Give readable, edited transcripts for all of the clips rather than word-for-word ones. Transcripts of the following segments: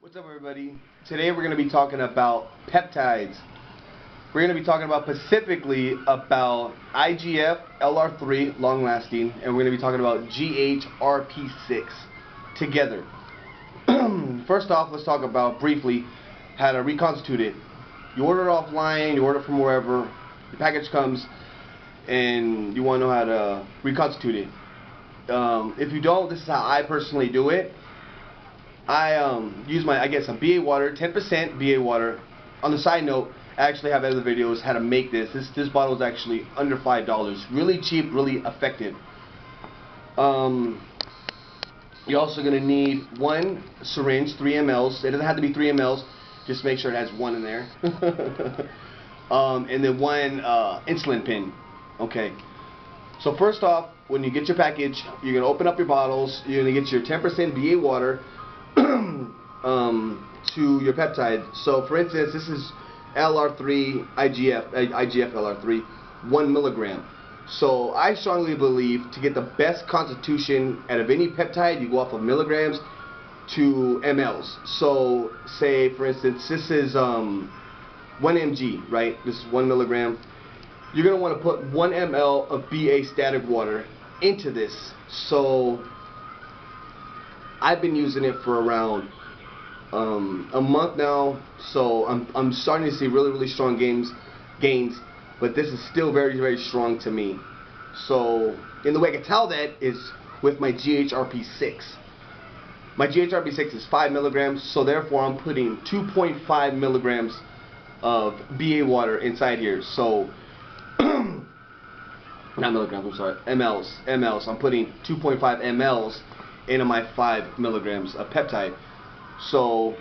What's up, everybody? Today we're going to be talking about peptides. We're going to be talking about specifically about igf-lr3, long-lasting, and we're going to be talking about ghrp-6 together. First off, let's talk about briefly how to reconstitute it. You order it offline, you order it from wherever, the package comes, and you want to know how to reconstitute it. If you don't, this is how I personally do it. I use some BA water, 10% BA water. On the side note, I actually have other videos how to make this. This bottle is actually under $5. Really cheap, really effective. You're also going to need one syringe, 3 mLs. It doesn't have to be 3 mLs. Just make sure it has one in there. And then one insulin pen. Okay. So first off, when you get your package, you're going to open up your bottles. You're going to get your 10% BA water to your peptide. So for instance, this is LR3 igf-lr3, 1 milligram. So I strongly believe to get the best constitution out of any peptide, you go off of milligrams to mLs. So say for instance, this is 1 mg, right? This is 1 milligram. You're going to want to put 1 ml of BA static water into this. So I've been using it for around a month now, so I'm starting to see really strong gains, but this is still very strong to me. So, and the way I can tell that is with my ghrp-6. My ghrp-6 is 5 milligrams, so therefore I'm putting 2.5 milligrams of BA water inside here. So, not milligrams, I'm sorry, mLs. I'm putting 2.5 mLs into my 5 milligrams of peptide. So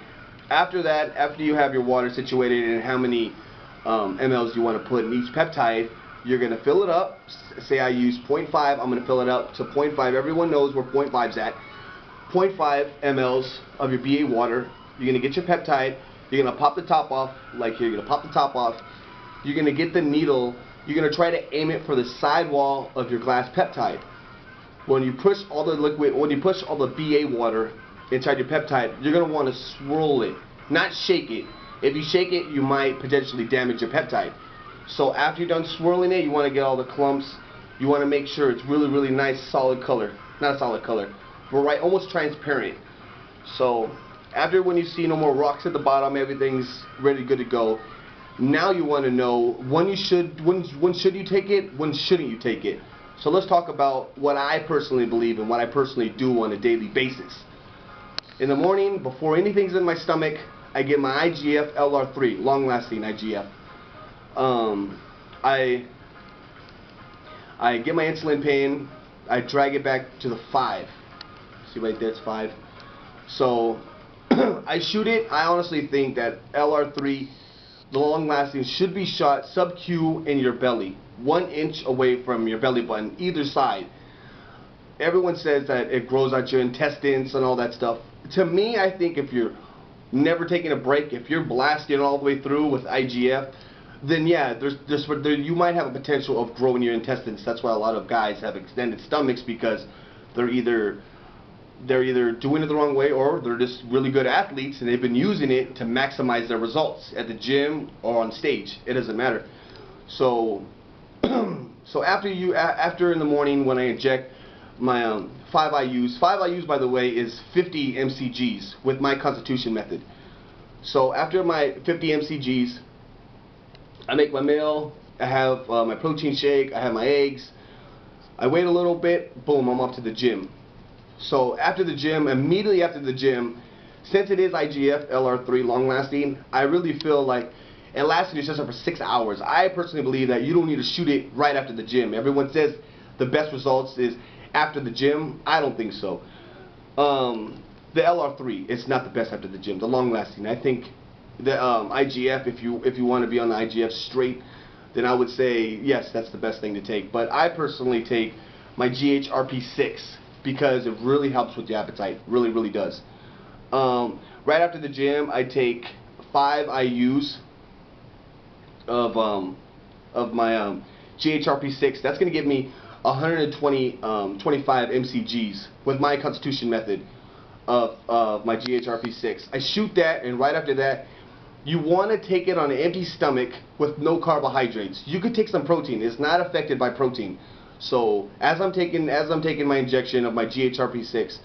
after that, after you have your water situated and how many mLs you want to put in each peptide, you're going to fill it up. Say I use 0.5, I'm going to fill it up to 0.5. Everyone knows where 0.5's at. 0.5 mLs of your BA water. You're going to get your peptide. You're going to pop the top off, like here. You're going to pop the top off. You're going to get the needle. You're going to try to aim it for the sidewall of your glass peptide. When you push all the liquid, when you push all the BA water inside your peptide, you're going to want to swirl it, not shake it. If you shake it, you might potentially damage your peptide. So after you're done swirling it, you want to get all the clumps. You want to make sure it's really nice, solid color. Not a solid color, but right, almost transparent. So after, when you see no more rocks at the bottom, everything's ready, good to go. Now you want to know when should you take it, when shouldn't you take it. So let's talk about what I personally believe and what I personally do on a daily basis. In the morning, before anything's in my stomach, I get my igf-lr3, long-lasting IGF. I get my insulin pen, I drag it back to the 5. See right there, it's 5. So I shoot it. I honestly think that LR3, the long-lasting, should be shot sub-Q in your belly, 1 inch away from your belly button, either side. Everyone says that it grows out your intestines and all that stuff. To me, I think if you're never taking a break, if you're blasting all the way through with IGF, then yeah, you might have a potential of growing your intestines. That's why a lot of guys have extended stomachs, because they're either doing it the wrong way, or they're just really good athletes and they've been using it to maximize their results at the gym or on stage. It doesn't matter. So after in the morning, when I inject my 5 IUs, by the way, is 50 mcgs with my constitution method. So after my 50 mcgs, I make my meal. I have my protein shake. I have my eggs. I wait a little bit. Boom, I'm off to the gym. So after the gym, immediately after the gym, since it is igf-lr3 long-lasting, I really feel like it lasts in your system for 6 hours. I personally believe that you don't need to shoot it right after the gym. Everyone says the best results is after the gym. I don't think so. The LR3, it's not the best after the gym. The long-lasting, I think the IGF, if you want to be on the IGF straight, then I would say yes, that's the best thing to take. But I personally take my ghrp-6 because it really helps with the appetite. Really does. Right after the gym, I take 5 IUs of my ghrp-6. That's going to give me 25 mcgs with my constitution method. of my ghrp-6. I shoot that, and right after that, you want to take it on an empty stomach with no carbohydrates. You could take some protein. It's not affected by protein. So as I'm taking my injection of my ghrp-6,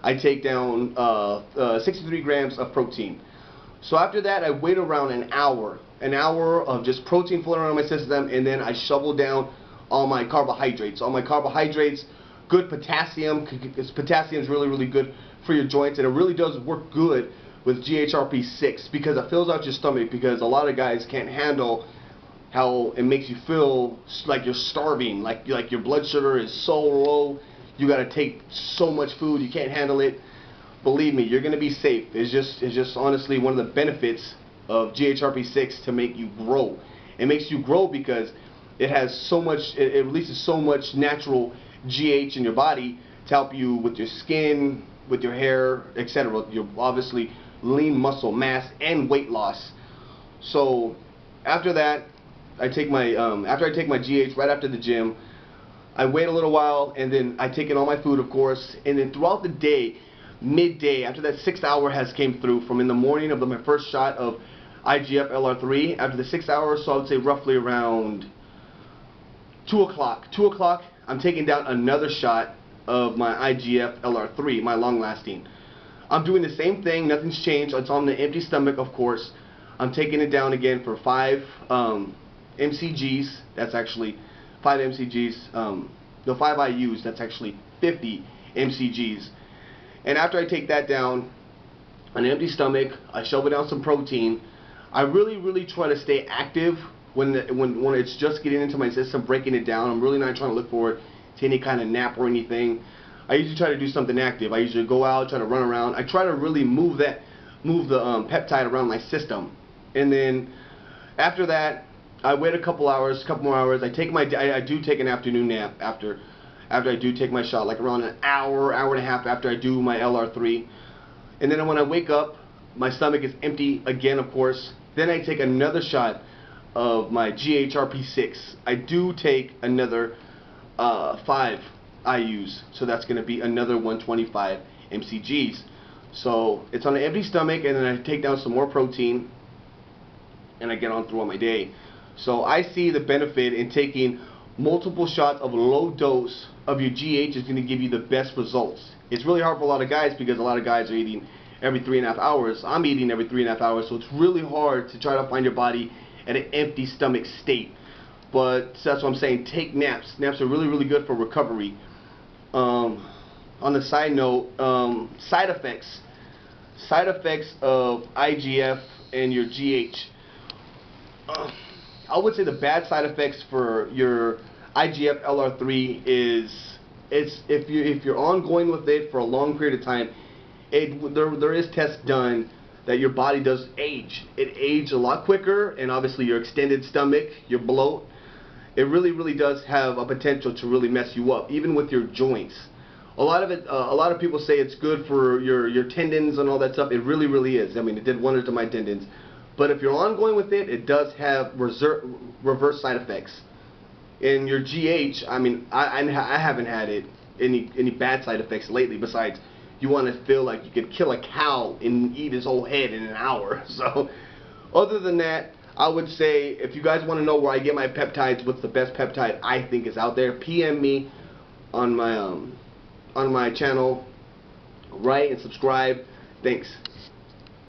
I take down 63 grams of protein. So after that, I wait around an hour of just protein flowing around my system, and then I shovel down all my carbohydrates. Good potassium, because potassium is really, really good for your joints, and it really does work good with ghrp-6 because it fills out your stomach, because a lot of guys can't handle how it makes you feel like you're starving, like your blood sugar is so low, you got to take so much food, you can't handle it. Believe me, you're going to be safe. It's just honestly one of the benefits of ghrp-6 to make you grow. It makes you grow because it has so much, it releases so much natural GH in your body to help you with your skin, with your hair, etc. Your obviously lean muscle mass and weight loss. So after that, I take my after I take my GH right after the gym, I wait a little while, and then I take in all my food, of course, and then throughout the day, midday, after that 6 hour has came through from in the morning of my first shot of igf-lr3, after the 6 hours, so I would say roughly around 2 o'clock. 2 o'clock, I'm taking down another shot of my igf-lr3, my long-lasting. I'm doing the same thing, nothing's changed. It's on the empty stomach, of course. I'm taking it down again for 5 mcgs. That's actually 5 mcgs. The 5 IUs, that's actually 50 mcgs. And after I take that down on an empty stomach, I shovel down some protein. I really try to stay active when it's just getting into my system, breaking it down. I'm really not trying to look forward to any kind of nap or anything. I usually try to do something active. I usually go out, try to run around. I try to really move the peptide around my system. And then after that, I wait a couple more hours. I do take an afternoon nap after I do take my shot, like around an hour and a half after I do my LR3. And then when I wake up, my stomach is empty again, of course. Then I take another shot of my ghrp-6. I do take another 5 IUs, so that's going to be another 125 mcgs. So it's on an empty stomach, and then I take down some more protein, and I get on throughout my day. So I see the benefit in taking multiple shots of low dose of your GH is going to give you the best results. It's really hard for a lot of guys because a lot of guys are eating every 3.5 hours. I'm eating every 3.5 hours, so it's really hard to try to find your body at an empty stomach state. But that's what I'm saying. Take naps. Naps are really good for recovery. On the side note, side effects of IGF and your GH. I would say the bad side effects for your igf-lr3 is if you're ongoing with it for a long period of time, there is tests done that your body does age. It ages a lot quicker, and obviously your extended stomach, your bloat, it really does have a potential to really mess you up, even with your joints. A lot of people say it's good for your tendons and all that stuff. It really is. I mean, it did wonders to my tendons. But if you're ongoing with it, it does have reverse side effects. In your GH, I mean, I haven't had any bad side effects lately, besides you want to feel like you could kill a cow and eat his whole head in an hour. So other than that, I would say if you guys want to know where I get my peptides, what's the best peptide I think is out there, PM me on my channel, write and subscribe. Thanks.